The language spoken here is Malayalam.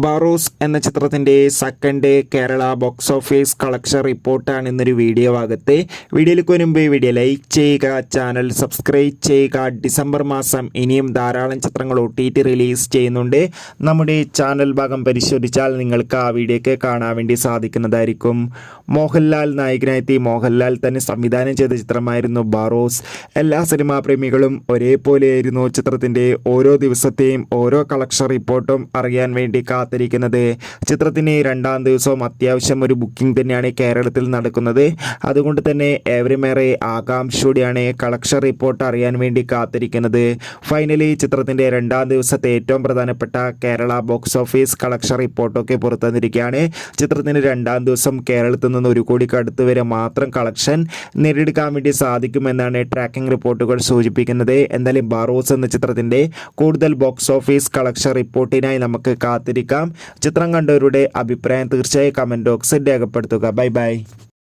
ബാറോസ് എന്ന ചിത്രത്തിൻ്റെ second Kerala box office collection റിപ്പോർട്ടാണ് ഇന്നൊരു വീഡിയോ ഭാഗത്ത്. വീഡിയോയിലേക്ക് മുൻപ് വീഡിയോ ലൈക്ക് ചെയ്യുക, ചാനൽ സബ്സ്ക്രൈബ് ചെയ്യുക. ഡിസംബർ മാസം ഇനിയും ധാരാളം ചിത്രങ്ങൾ OTT റിലീസ് ചെയ്യുന്നുണ്ട്. നമ്മുടെ ചാനൽ ഭാഗം പരിശോധിച്ചാൽ നിങ്ങൾക്ക് ആ വീഡിയോയ്ക്ക് കാണാൻ വേണ്ടി സാധിക്കുന്നതായിരിക്കും. മോഹൻലാൽ നായകനായെത്തി മോഹൻലാൽ തന്നെ സംവിധാനം ചെയ്ത ചിത്രമായിരുന്നു ബാറോസ്. എല്ലാ സിനിമാ പ്രേമികളും ഒരേപോലെയായിരുന്നു ചിത്രത്തിൻ്റെ ഓരോ ദിവസത്തെയും ഓരോ കളക്ഷൻ റിപ്പോർട്ടും അറിയാൻ വേണ്ടി കാത്തിരിക്കുന്നത്. ചിത്രത്തിന് രണ്ടാം ദിവസവും അത്യാവശ്യം ഒരു ബുക്കിംഗ് തന്നെയാണ് കേരളത്തിൽ നടക്കുന്നത്. അതുകൊണ്ട് തന്നെ ഏവരുമേറെ ആകാംക്ഷയോടെയാണ് കളക്ഷൻ റിപ്പോർട്ട് അറിയാൻ വേണ്ടി കാത്തിരിക്കുന്നത്. ഫൈനലി ചിത്രത്തിൻ്റെ രണ്ടാം ദിവസത്തെ ഏറ്റവും പ്രധാനപ്പെട്ട കേരള ബോക്സ് ഓഫീസ് കളക്ഷൻ റിപ്പോർട്ടൊക്കെ പുറത്തുവന്നിരിക്കുകയാണ്. ചിത്രത്തിന് രണ്ടാം ദിവസം കേരളത്തിൽ നിന്ന് 1 കോടിക്ക് അടുത്ത് വരെ മാത്രം കളക്ഷൻ നേടിയെടുക്കാൻ വേണ്ടി സാധിക്കുമെന്നാണ് ട്രാക്കിംഗ് റിപ്പോർട്ടുകൾ സൂചിപ്പിക്കുന്നത്. എന്തായാലും ബാറോസ് എന്ന ചിത്രത്തിൻ്റെ കൂടുതൽ ബോക്സ് ഓഫീസ് കളക്ഷൻ റിപ്പോർട്ടിനായി നമുക്ക് കാത്തിരിക്കാം. ചിത്രം കണ്ടവരുടെ അഭിപ്രായം തീർച്ചയായും കമൻറ്റ് ബോക്സിൽ രേഖപ്പെടുത്തുക. Bye bye.